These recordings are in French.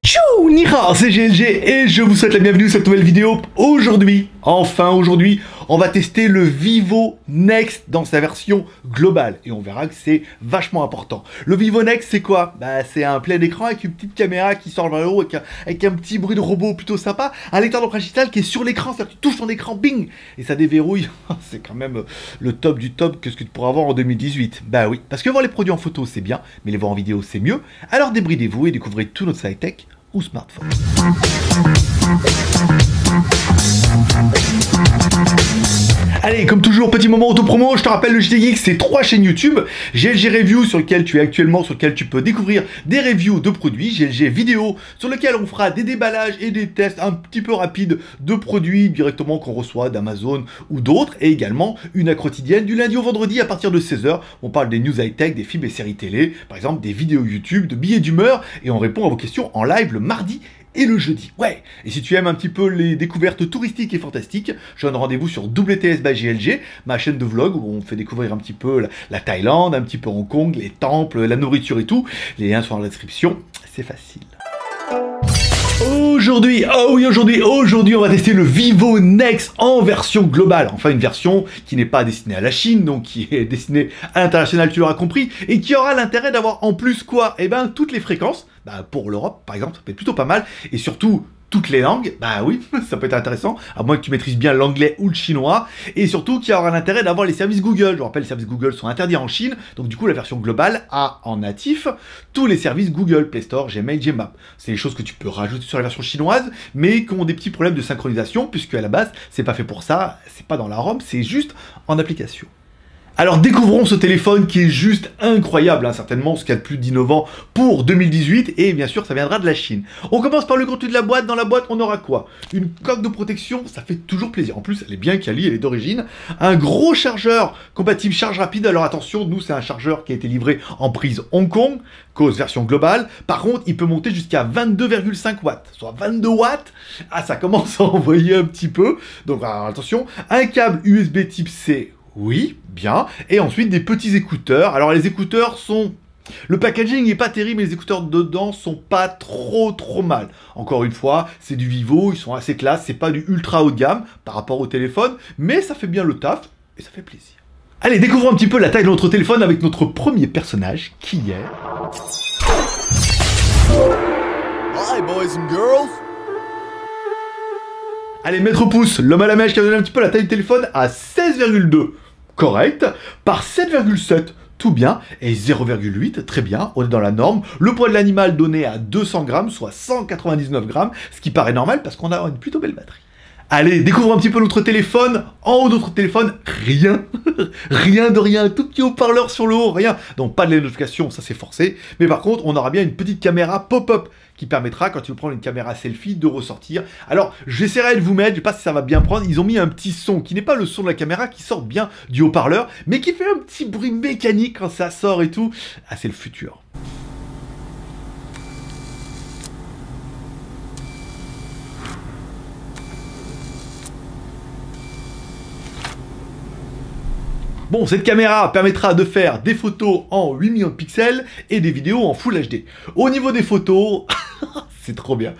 Tchou, ni hao, c'est GLG et je vous souhaite la bienvenue sur cette nouvelle vidéo. Aujourd'hui, on va tester le Vivo Nex dans sa version globale et on verra que c'est vachement important. Le Vivo Nex, c'est quoi? Bah, c'est un plein écran avec une petite caméra qui sort vers le haut avec un petit bruit de robot plutôt sympa, un lecteur d'empreinte digitale qui est sur l'écran, c'est-à-dire que tu touches ton écran, bing, et ça déverrouille. C'est quand même le top du top que ce que tu pourras avoir en 2018. Bah oui, parce que voir les produits en photo c'est bien, mais les voir en vidéo c'est mieux. Alors débridez-vous et découvrez tout notre high-tech ou smartphone. Allez, comme toujours, petit moment auto-promo, je te rappelle le JT Geek, c'est 3 chaînes YouTube, GLG Review sur lequel tu es actuellement, sur lequel tu peux découvrir des reviews de produits, GLG Vidéo sur lequel on fera des déballages et des tests un petit peu rapides de produits directement qu'on reçoit d'Amazon ou d'autres, et également une à quotidienne du lundi au vendredi à partir de 16h, on parle des news high-tech, des films et séries télé, par exemple des vidéos YouTube, de billets d'humeur, et on répond à vos questions en live le mardi et le jeudi. Ouais. Et si tu aimes un petit peu les découvertes touristiques et fantastiques, je donne rendez-vous sur WTS by GLG, ma chaîne de vlog où on fait découvrir un petit peu la Thaïlande, un petit peu Hong Kong, les temples, la nourriture et tout. Les liens sont dans la description, c'est facile. Aujourd'hui, on va tester le Vivo Nex en version globale. Enfin, une version qui n'est pas destinée à la Chine, donc qui est destinée à l'international, tu l'auras compris, et qui aura l'intérêt d'avoir en plus quoi? Eh ben, toutes les fréquences. Bah, pour l'Europe, par exemple, ça peut être plutôt pas mal, et surtout toutes les langues, bah oui, ça peut être intéressant, à moins que tu maîtrises bien l'anglais ou le chinois, et surtout qu'il y aura l'intérêt d'avoir les services Google. Je rappelle, les services Google sont interdits en Chine, donc du coup la version globale a en natif tous les services Google, Play Store, Gmail, Gmap. C'est des choses que tu peux rajouter sur la version chinoise, mais qui ont des petits problèmes de synchronisation, puisque à la base, c'est pas fait pour ça, c'est pas dans la ROM, c'est juste en application. Alors découvrons ce téléphone qui est juste incroyable, hein, certainement ce qu'il y a de plus d'innovant pour 2018, et bien sûr ça viendra de la Chine. On commence par le contenu de la boîte. Dans la boîte on aura quoi? Une coque de protection, ça fait toujours plaisir, en plus elle est bien quali, elle est d'origine. Un gros chargeur compatible charge rapide, alors attention, nous c'est un chargeur qui a été livré en prise Hong Kong, cause version globale. Par contre il peut monter jusqu'à 22,5 watts, soit 22 watts, ah ça commence à envoyer un petit peu, donc alors, attention, un câble USB type C. Oui, bien. Et ensuite, des petits écouteurs. Alors, les écouteurs sont... Le packaging n'est pas terrible, mais les écouteurs dedans sont pas trop mal. Encore une fois, c'est du Vivo, ils sont assez classe, c'est pas du ultra haut de gamme par rapport au téléphone, mais ça fait bien le taf et ça fait plaisir. Allez, découvrons un petit peu la taille de notre téléphone avec notre premier personnage, qui est... Hi, boys and girls. Allez, Maître Pouce, l'homme à la mèche qui a donné un petit peu la taille du téléphone à 16,2. Correct. Par 7,7. Tout bien. Et 0,8. Très bien. On est dans la norme. Le poids de l'animal donné à 200 grammes, soit 199 grammes. Ce qui paraît normal parce qu'on a une plutôt belle batterie. Allez, découvrons un petit peu notre téléphone. En haut de notre téléphone, rien. Rien de rien. Un tout petit haut-parleur sur le haut, rien. Donc pas de les notifications, ça c'est forcé. Mais par contre, on aura bien une petite caméra pop-up qui permettra, quand tu veux prendre une caméra selfie, de ressortir. Alors, j'essaierai de vous mettre, je sais pas si ça va bien prendre, ils ont mis un petit son qui n'est pas le son de la caméra, qui sort bien du haut-parleur, mais qui fait un petit bruit mécanique quand ça sort et tout. Ah, c'est le futur. Bon, cette caméra permettra de faire des photos en 8 millions de pixels et des vidéos en Full HD. Au niveau des photos, c'est trop bien.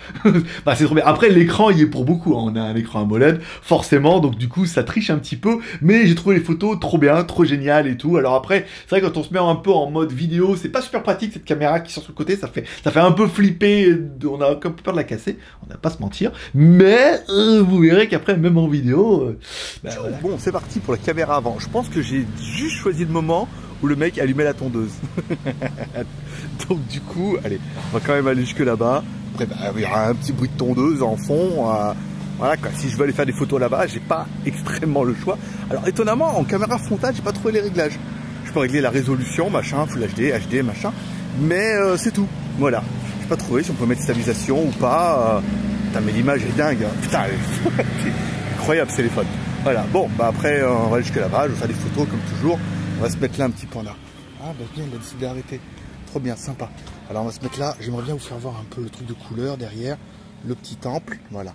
Bah, c'est trop bien. Après, l'écran, il est pour beaucoup, hein. On a un écran AMOLED, forcément, donc du coup, ça triche un petit peu. Mais j'ai trouvé les photos trop bien, trop géniales et tout. Alors après, c'est vrai, quand on se met un peu en mode vidéo, c'est pas super pratique, cette caméra qui sort sur le côté. Ça fait un peu flipper. On a un peu peur de la casser. On va pas se mentir. Mais vous verrez qu'après, même en vidéo... bah, voilà. Bon, c'est parti pour la caméra avant. Je pense que j'ai juste choisi le moment où le mec allumait la tondeuse. Donc du coup, allez, on va quand même aller jusque là-bas. Après, bah, il y aura un petit bruit de tondeuse en fond. Voilà quoi. Si je veux aller faire des photos là-bas, j'ai pas extrêmement le choix. Alors étonnamment, en caméra frontale, j'ai pas trouvé les réglages. Je peux régler la résolution, machin, Full HD, HD, machin. Mais c'est tout. Voilà. J'ai pas trouvé si on peut mettre stabilisation ou pas. Putain, mais l'image est dingue. Putain, c'est incroyable ce téléphone. Voilà. Bon, bah après, on va aller jusque là-bas. Je vais faire des photos comme toujours. On va se mettre là un petit peu en là. Ah bah bien, il a décidé d'arrêter. Trop bien, sympa. Alors on va se mettre là. J'aimerais bien vous faire voir un peu le truc de couleur derrière. Le petit temple. Voilà.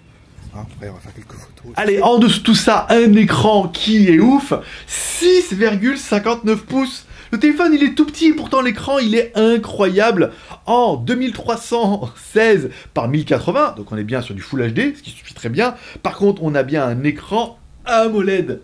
Hein, après, on va faire quelques photos. Allez, en dessous de tout ça, un écran qui est ouf, 6,59 pouces. Le téléphone, il est tout petit, pourtant l'écran, il est incroyable. En 2316 par 1080, donc on est bien sur du Full HD, ce qui suffit très bien. Par contre, on a bien un écran AMOLED.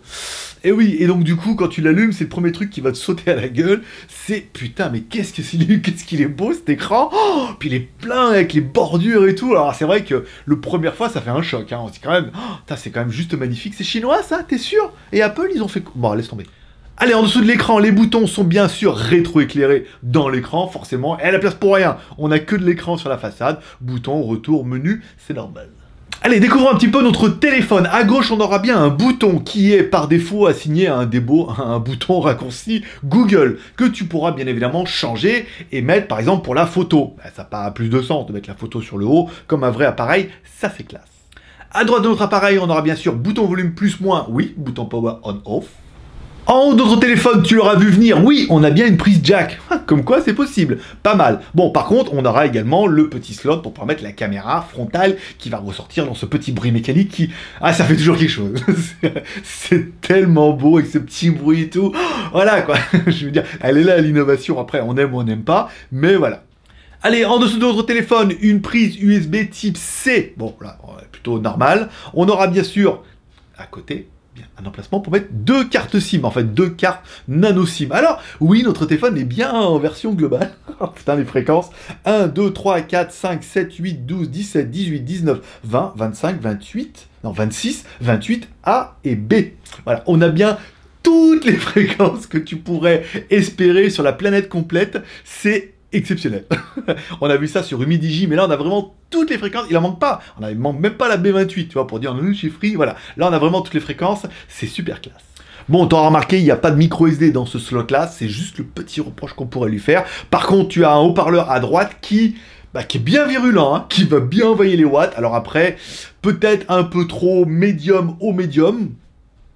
Et oui, et donc du coup, quand tu l'allumes, c'est le premier truc qui va te sauter à la gueule. C'est, putain, mais qu'est-ce qu'il est beau cet écran. Oh, puis il est plein avec les bordures et tout. Alors c'est vrai que le première fois, ça fait un choc. Hein. C'est quand même, c'est quand même juste magnifique. C'est chinois ça, t'es sûr? Et Apple, ils ont fait... Bon, laisse tomber. Allez, en dessous de l'écran, les boutons sont bien sûr rétro-éclairés dans l'écran, forcément. Et à la place pour rien, on n'a que de l'écran sur la façade. Bouton, retour, menu, c'est normal. Allez, découvrons un petit peu notre téléphone. À gauche, on aura bien un bouton qui est par défaut assigné à un bouton raccourci Google, que tu pourras bien évidemment changer et mettre par exemple pour la photo. Ça n'a pas plus de sens de mettre la photo sur le haut, comme un vrai appareil, ça c'est classe. À droite de notre appareil, on aura bien sûr bouton volume plus moins, oui, bouton power on off. En haut de notre téléphone, tu l'auras vu venir, oui, on a bien une prise jack. Comme quoi, c'est possible. Pas mal. Bon, par contre, on aura également le petit slot pour pouvoir mettre la caméra frontale qui va ressortir dans ce petit bruit mécanique qui... Ah, ça fait toujours quelque chose. C'est tellement beau avec ce petit bruit et tout. Voilà, quoi. Je veux dire, elle est là, l'innovation. Après, on aime ou on n'aime pas. Mais voilà. Allez, en dessous de notre téléphone, une prise USB type C. Bon, là, plutôt normal. On aura bien sûr, à côté... bien, un emplacement pour mettre deux cartes SIM, en fait deux cartes nano SIM. Alors, oui, notre téléphone est bien en version globale. Oh, putain, les fréquences. 1, 2, 3, 4, 5, 7, 8, 12, 17, 18, 19, 20, 25, 28, non, 26, 28, A et B. Voilà, on a bien toutes les fréquences que tu pourrais espérer sur la planète complète. C'est exceptionnel. On a vu ça sur Humidigi, mais là on a vraiment toutes les fréquences, il en manque pas. Il manque même pas la B28, tu vois, pour dire je suis free, voilà. Là on a vraiment toutes les fréquences, c'est super classe. Bon, t'auras remarqué, il n'y a pas de micro SD dans ce slot-là, c'est juste le petit reproche qu'on pourrait lui faire. Par contre, tu as un haut-parleur à droite qui est bien virulent, hein, qui va bien envoyer les watts. Alors après, peut-être un peu trop médium au médium,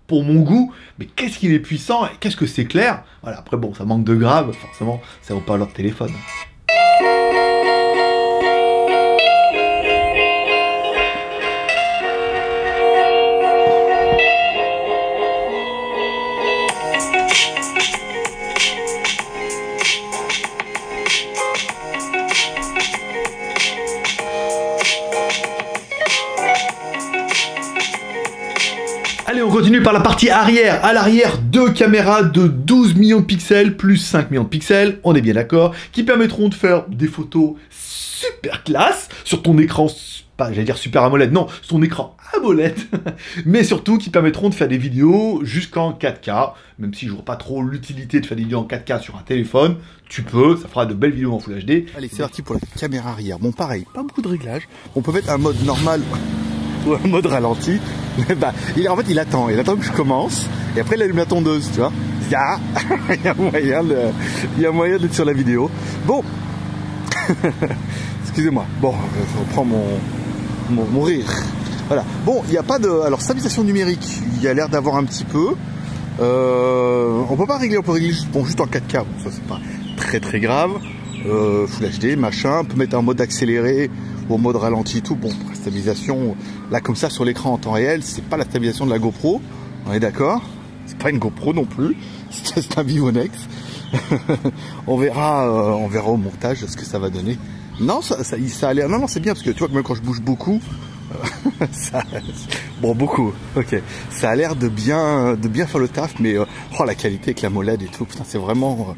pour mon goût, mais qu'est-ce qu'il est puissant et qu'est-ce que c'est clair. Voilà, après bon, ça manque de grave, forcément, ça vaut pas leur téléphone. Allez, on continue par la partie arrière. À l'arrière, deux caméras de 12 millions de pixels plus 5 millions de pixels, on est bien d'accord, qui permettront de faire des photos super classe sur ton écran, pas j'allais dire super AMOLED, non, sur ton écran AMOLED, mais surtout qui permettront de faire des vidéos jusqu'en 4K, même si je vois pas trop l'utilité de faire des vidéos en 4K sur un téléphone, tu peux, ça fera de belles vidéos en Full HD. Allez, c'est parti pour la caméra arrière. Bon, pareil, pas beaucoup de réglages. On peut mettre un mode normal ou un mode ralenti. Mais en fait, il attend que je commence, et après il allume la tondeuse, tu vois. Il y a moyen d'être sur la vidéo. Bon, excusez-moi. Bon, je reprends mon rire. Voilà. Bon, il n'y a pas de... Alors, stabilisation numérique, il y a l'air d'avoir un petit peu. On peut pas régler, on peut régler juste en 4K. Bon, ça, c'est pas très très grave. Full HD, machin. On peut mettre un mode accéléré ou en mode ralenti et tout. Bon, pour la stabilisation, là, comme ça, sur l'écran en temps réel, c'est pas la stabilisation de la GoPro. On est d'accord? C'est pas une GoPro non plus. C'est un Vivo Nex. on verra au montage ce que ça va donner. Non, ça a l'air... Non, c'est bien, parce que tu vois que même quand je bouge beaucoup... Bon, beaucoup, ok. Ça a l'air de bien faire le taf, mais la qualité avec la AMOLED et tout, putain, c'est vraiment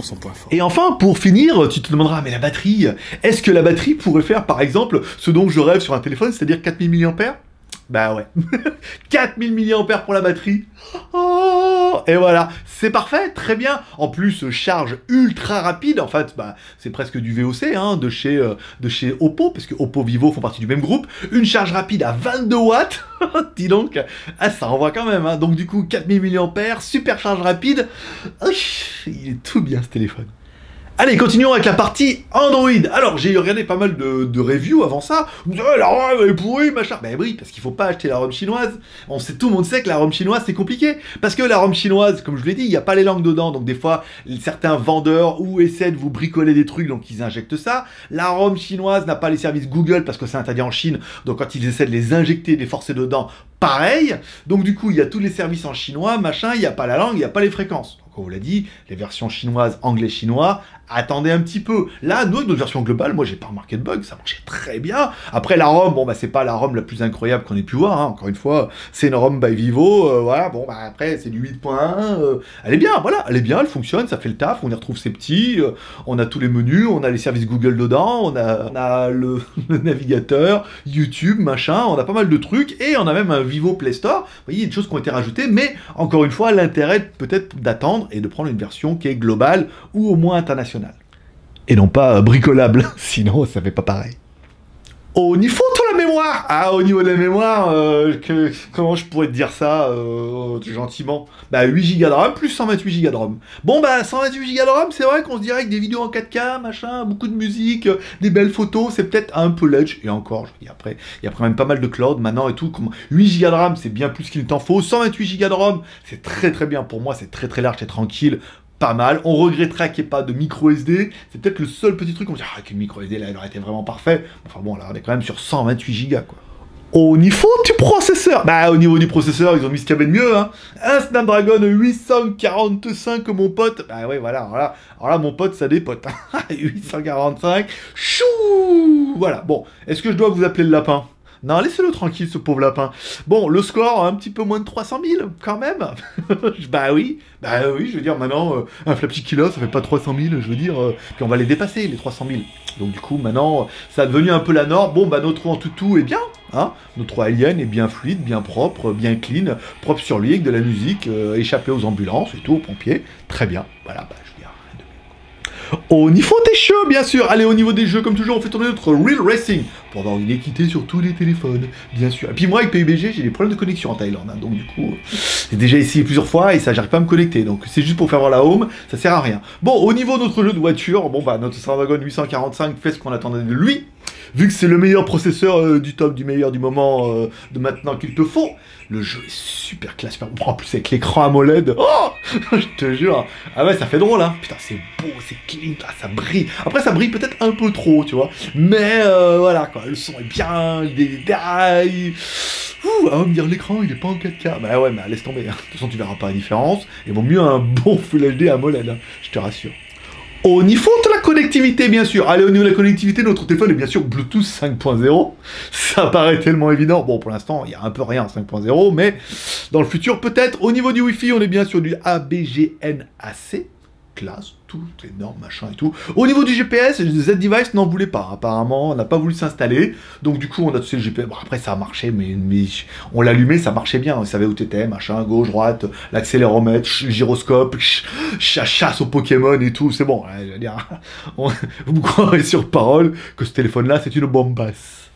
son point fort. Et enfin, pour finir, tu te demanderas, mais la batterie, est-ce que la batterie pourrait faire, par exemple, ce dont je rêve sur un téléphone, c'est-à-dire 4000 mAh? Bah ouais. 4000 mAh pour la batterie. Oh, et voilà, c'est parfait, très bien. En plus, charge ultra rapide. En fait, c'est presque du VOC hein, de chez Oppo, parce que Oppo, Vivo font partie du même groupe. Une charge rapide à 22 watts. Dis donc, ça envoie quand même. Hein. Donc du coup, 4000 mAh, super charge rapide. Il est tout bien ce téléphone. Allez, continuons avec la partie Android. Alors, j'ai regardé pas mal de reviews avant ça. On me dit, oh, la ROM elle est pourrie, machin. Ben oui, parce qu'il faut pas acheter la ROM chinoise. Tout le monde sait que la ROM chinoise, c'est compliqué. Parce que la ROM chinoise, comme je l'ai dit, il n'y a pas les langues dedans. Donc, des fois, certains vendeurs ou essaient de vous bricoler des trucs, donc ils injectent ça. La ROM chinoise n'a pas les services Google parce que c'est interdit en Chine. Donc, quand ils essaient de les injecter, de les forcer dedans, pareil. Donc, du coup, il y a tous les services en chinois, machin. Il n'y a pas la langue, il n'y a pas les fréquences. On vous l'a dit, les versions chinoises, anglais-chinois, attendez un petit peu. Là, nous, avec notre version globale, moi, j'ai pas remarqué de bug, ça marchait très bien. Après, la ROM, bon, bah, c'est pas la ROM la plus incroyable qu'on ait pu voir, hein. Encore une fois, c'est une ROM by Vivo, voilà, bon, bah, après, c'est du 8.1, elle est bien, voilà, elle est bien, elle fonctionne, ça fait le taf, on y retrouve ses petits, on a tous les menus, on a les services Google dedans, on a le navigateur, YouTube, machin, on a pas mal de trucs, et on a même un Vivo Play Store, vous voyez, il y a des choses qui ont été rajoutées, mais, encore une fois, l'intérêt, peut-être, d'attendre et de prendre une version qui est globale, ou au moins internationale. Et non pas bricolable, sinon ça fait pas pareil. Au niveau de la mémoire, au niveau de la mémoire, comment je pourrais te dire ça gentiment? Bah 8 Go de RAM plus 128 Go de RAM. Bon bah 128 Go de RAM, c'est vrai qu'on se dirait que des vidéos en 4K, machin, beaucoup de musique, des belles photos, c'est peut-être un peu ledge, et encore, je dis après, il y a quand même pas mal de cloud maintenant et tout, 8 Go de RAM c'est bien plus qu'il t'en faut, 128 Go de RAM c'est très très bien pour moi, c'est très très large, c'est tranquille, pas mal. On regretterait qu'il n'y ait pas de micro SD. C'est peut-être le seul petit truc qu'on dit, que le micro SD là, il aurait été vraiment parfait. Enfin bon, là, on est quand même sur 128 Go, quoi. Au niveau du processeur, bah au niveau du processeur, ils ont mis ce qu'il y avait de mieux, hein. Un Snapdragon 845, mon pote. Bah ouais, voilà, alors là, mon pote, ça dépote. 845, chou. Voilà, bon, est-ce que je dois vous appeler le lapin? Non, laissez-le tranquille, ce pauvre lapin. Bon, le score, un petit peu moins de 300 000, quand même. Bah oui, je veux dire, maintenant, un Flapsy Killer, ça fait pas 300 000, je veux dire, puis on va les dépasser, les 300 000. Donc du coup, maintenant, ça a devenu un peu la norme. Bon, bah notre Antutu est bien, hein. Notre Alien est bien fluide, bien propre, bien clean, propre sur lui, avec de la musique, échappé aux ambulances et tout, aux pompiers. Très bien, voilà, bah je veux dire... Au niveau des jeux, bien sûr. Allez, au niveau des jeux, comme toujours, on fait tourner notre Real Racing pour avoir une équité sur tous les téléphones, bien sûr. Et puis moi, avec PUBG, j'ai des problèmes de connexion en Thaïlande, hein, donc du coup, j'ai déjà essayé plusieurs fois et ça, j'arrive pas à me connecter. Donc c'est juste pour faire voir la home, ça sert à rien. Bon, au niveau de notre jeu de voiture, bon bah notre Snapdragon 845 fait ce qu'on attendait de lui. Vu que c'est le meilleur processeur du top, du meilleur du moment, de maintenant qu'il te faut, le jeu est super classe. En plus avec l'écran AMOLED, oh je te jure. Ah ouais, ça fait drôle, hein. Putain, c'est beau, c'est clean, là, ça brille. Après, ça brille peut-être un peu trop, tu vois. Mais voilà, quoi, le son est bien, les détails... on va me dire l'écran il est pas en 4K. Bah ouais, mais laisse tomber, hein. De toute façon tu verras pas la différence. Il vaut mieux un bon Full HD AMOLED, hein, je te rassure. Au niveau de la connectivité, bien sûr. Allez, au niveau de la connectivité, notre téléphone est bien sûr Bluetooth 5.0. Ça paraît tellement évident. Bon, pour l'instant, il y a un peu rien en 5.0, mais dans le futur, peut-être. Au niveau du Wi-Fi, on est bien sur du ABGNAC. Classe, tout énorme, machin et tout. Au niveau du GPS, Z-Device n'en voulait pas, apparemment, on n'a pas voulu s'installer, donc du coup on a tous ces GPS, bon après ça a marché, mais on l'allumait, ça marchait bien, on savait où t'étais, machin, gauche, droite, l'accéléromètre, gyroscope, chasse aux Pokémon et tout, c'est bon, je veux dire, vous me croirez sur parole que ce téléphone-là c'est une bombasse.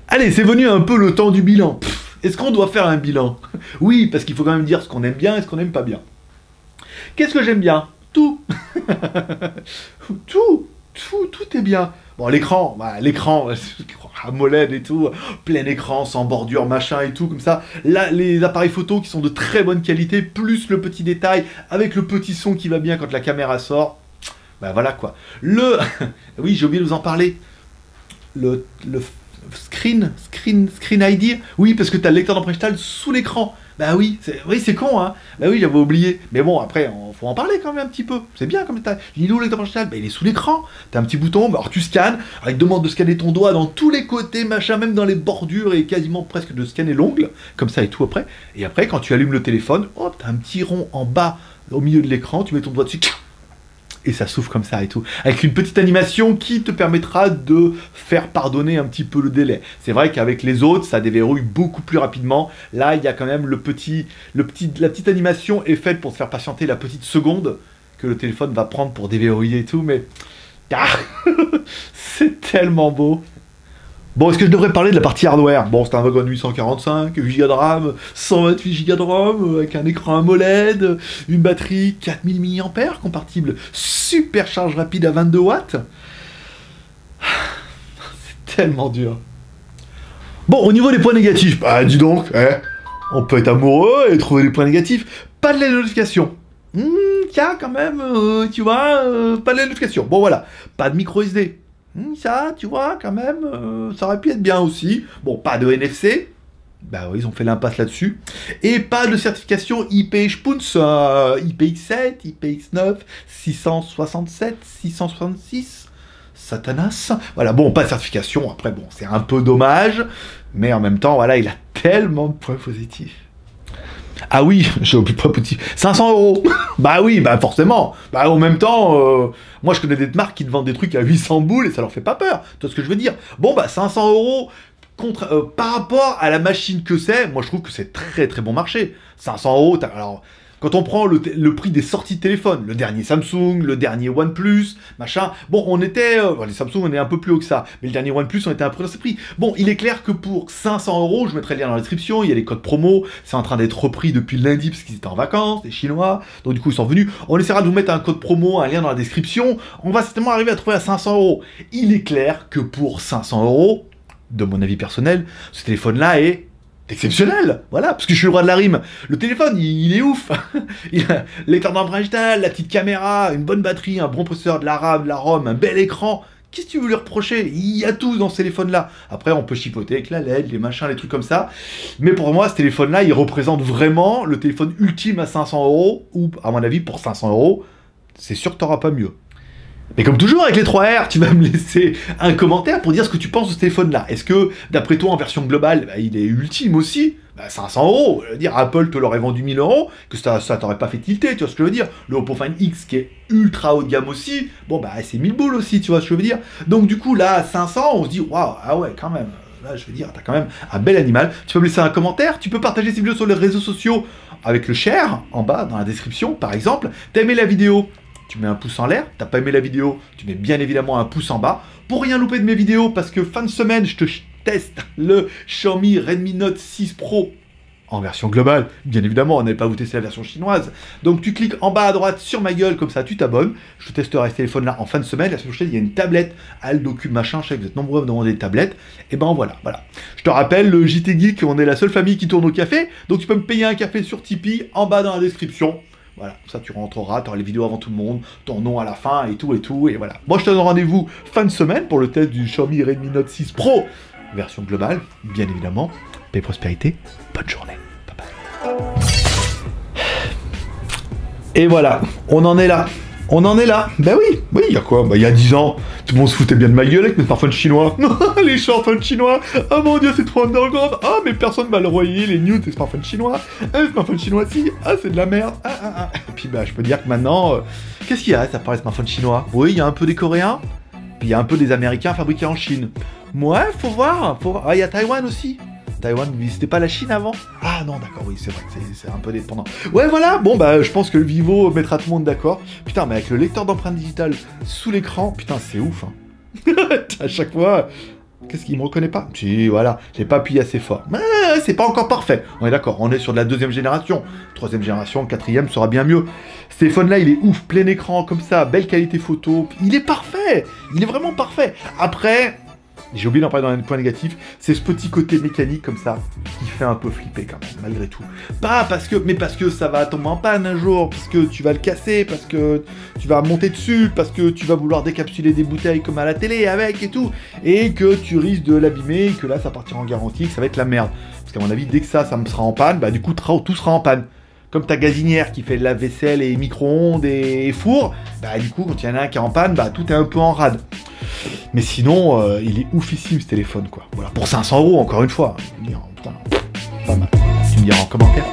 Allez, c'est venu un peu le temps du bilan. Est-ce qu'on doit faire un bilan? Oui, parce qu'il faut quand même dire ce qu'on aime bien et ce qu'on n'aime pas bien. Qu'est-ce que j'aime bien? Tout. tout est bien. Bon, l'écran, AMOLED et tout, plein écran, sans bordure, machin et tout, comme ça. Là, les appareils photo qui sont de très bonne qualité, plus le petit détail, avec le petit son qui va bien quand la caméra sort. Bah voilà quoi. Oui, j'ai oublié de vous en parler. Le Screen ID. Oui, parce que tu as le lecteur d'empreinte digitale sous l'écran. Bah oui, c'est con, hein. Bah oui, j'avais oublié. Mais bon, après, faut en parler quand même un petit peu. C'est bien comme détail. Il est où le lecteur d'empreinte digitale? Bah il est sous l'écran. T'as un petit bouton, bah, alors tu scannes. Alors il te demande de scanner ton doigt dans tous les côtés, machin, même dans les bordures et quasiment presque de scanner l'ongle. Comme ça et tout après. Et après, quand tu allumes le téléphone, hop, t'as un petit rond en bas, au milieu de l'écran. Tu mets ton doigt dessus. Et ça s'ouvre comme ça et tout. Avec une petite animation qui te permettra de faire pardonner un petit peu le délai. C'est vrai qu'avec les autres, ça déverrouille beaucoup plus rapidement. Là, il y a quand même la petite animation est faite pour te faire patienter la petite seconde que le téléphone va prendre pour déverrouiller et tout. Mais c'est tellement beau. Bon, est-ce que je devrais parler de la partie hardware? Bon, c'est un Wagon 845, 8 Go de RAM, 128 Go de ROM, avec un écran AMOLED, une batterie 4000 mAh, compatible super charge rapide à 22 watts. C'est tellement dur. Bon, au niveau des points négatifs, bah dis donc, on peut être amoureux et trouver des points négatifs. Pas de la notification. Tiens, quand même, tu vois, pas de la notification. Bon, voilà, pas de micro SD. Ça, tu vois, quand même, ça aurait pu être bien aussi. Bon, pas de NFC. Bah oui, ils ont fait l'impasse là-dessus. Et pas de certification IPX-Punz, IPX7, IPX9, 667, 666, Satanas. Voilà, bon, pas de certification. Après, bon, c'est un peu dommage. Mais en même temps, voilà, il a tellement de points positifs. Ah oui, j'ai oublié pas petit. 500 €. Bah oui, bah forcément. Bah en même temps, moi je connais des marques qui te vendent des trucs à 800 boules et ça leur fait pas peur. Tu vois ce que je veux dire? Bon bah 500 € contre, par rapport à la machine que c'est, moi je trouve que c'est très très bon marché. 500 €, alors quand on prend le prix des sorties de téléphone, le dernier Samsung, le dernier OnePlus, machin, bon, on était... les Samsung, on est un peu plus haut que ça, mais le dernier OnePlus, on était un peu dans ce prix. Bon, il est clair que pour 500 €, je mettrai le lien dans la description, il y a les codes promo, c'est en train d'être repris depuis lundi, parce qu'ils étaient en vacances, les Chinois, donc du coup, ils sont venus. On essaiera de vous mettre un code promo, un lien dans la description, on va certainement arriver à trouver à 500 €. Il est clair que pour 500 €, de mon avis personnel, ce téléphone-là est... exceptionnel, voilà, parce que je suis le roi de la rime. Le téléphone, il est ouf. Il a lecteur d'empreinte digitale, la petite caméra, une bonne batterie, un bon processeur, de la RAM, de la ROM, un bel écran. Qu'est-ce que tu veux lui reprocher? Il y a tout dans ce téléphone-là. Après, on peut chipoter avec la LED, les machins, les trucs comme ça. Mais pour moi, ce téléphone-là, il représente vraiment le téléphone ultime à 500 €, ou à mon avis, pour 500 €, c'est sûr que t'auras pas mieux. Mais comme toujours avec les 3R, tu vas me laisser un commentaire pour dire ce que tu penses de ce téléphone-là. Est-ce que, d'après toi, en version globale, bah, il est ultime aussi? Bah, 500 €. Je veux dire, Apple te l'aurait vendu 1000 €, que ça t'aurait pas fait tilter, tu vois ce que je veux dire? Le Oppo Find X, qui est ultra haut de gamme aussi, bon, bah, c'est 1000 boules aussi, tu vois ce que je veux dire? Donc, du coup, là, à 500, on se dit, waouh, ah ouais, quand même. Là, je veux dire, t'as quand même un bel animal. Tu peux me laisser un commentaire, tu peux partager ces vidéos sur les réseaux sociaux avec le share, en bas, dans la description, par exemple. T'as aimé la vidéo? Tu mets un pouce en l'air, t'as pas aimé la vidéo, tu mets bien évidemment un pouce en bas. Pour rien louper de mes vidéos, parce que fin de semaine, je te teste le Xiaomi Redmi Note 6 Pro en version globale. Bien évidemment, on n'avait pas vous tester la version chinoise. Donc tu cliques en bas à droite sur ma gueule, comme ça tu t'abonnes. Je te testerai ce téléphone-là en fin de semaine. La semaine prochaine, il y a une tablette, Aldocu machin, je sais que vous êtes nombreux à me demander des tablettes. Et ben voilà. Je te rappelle, le JT Geek, on est la seule famille qui tourne au café. Donc tu peux me payer un café sur Tipeee, en bas dans la description. Voilà, ça tu rentreras, tu auras les vidéos avant tout le monde, ton nom à la fin et tout, et voilà. Moi je te donne rendez-vous fin de semaine pour le test du Xiaomi Redmi Note 6 Pro, version globale, bien évidemment. Paix et prospérité, bonne journée, bye bye. Et voilà, on en est là. On en est là. Ben oui, il y a quoi? Bah il y a 10 ans, tout le monde se foutait bien de ma gueule avec mes smartphones chinois. Les smartphones chinois. Oh mon dieu, c'est trop underground. Ah, mais personne va le royer, les news des smartphones chinois. Les smartphones chinois, si. Ah, c'est de la merde. Et puis bah je peux dire que maintenant, qu'est-ce qu'il y a ça part les smartphones chinois? Oui, il y a un peu des Coréens, puis il y a un peu des Américains fabriqués en Chine. Ouais, faut voir. Ah, il y a Taïwan aussi. Taïwan, c'était pas la Chine avant? Ah non, d'accord, oui, c'est vrai, c'est un peu dépendant. Ouais, voilà, bon, bah, je pense que le Vivo mettra tout le monde d'accord. Putain, mais avec le lecteur d'empreinte digitale sous l'écran, putain, c'est ouf, hein. À chaque fois, qu'est-ce qu'il me reconnaît pas? Si, voilà, j'ai pas appuyé assez fort. Mais c'est pas encore parfait. On est d'accord, on est sur de la 2e génération. 3e génération, 4e sera bien mieux. Ce téléphone-là, il est ouf, plein écran, comme ça, belle qualité photo. Il est parfait, il est vraiment parfait. Après... j'ai oublié d'en parler dans les points négatifs, c'est ce petit côté mécanique comme ça, qui fait un peu flipper quand même, malgré tout. Pas parce que, mais parce que ça va tomber en panne un jour, parce que tu vas le casser, parce que tu vas monter dessus, parce que tu vas vouloir décapsuler des bouteilles comme à la télé avec et tout, et que tu risques de l'abîmer, que là ça partira en garantie, que ça va être la merde. Parce qu'à mon avis, dès que ça me sera en panne, bah du coup tout sera en panne. Comme ta gazinière qui fait de la vaisselle et micro-ondes et four, bah du coup quand il y en a un qui est en panne, bah tout est un peu en rade. Mais sinon, il est oufissime ce téléphone quoi. Voilà, pour 500 € encore une fois. Putain, pas mal. Tu me diras en commentaire.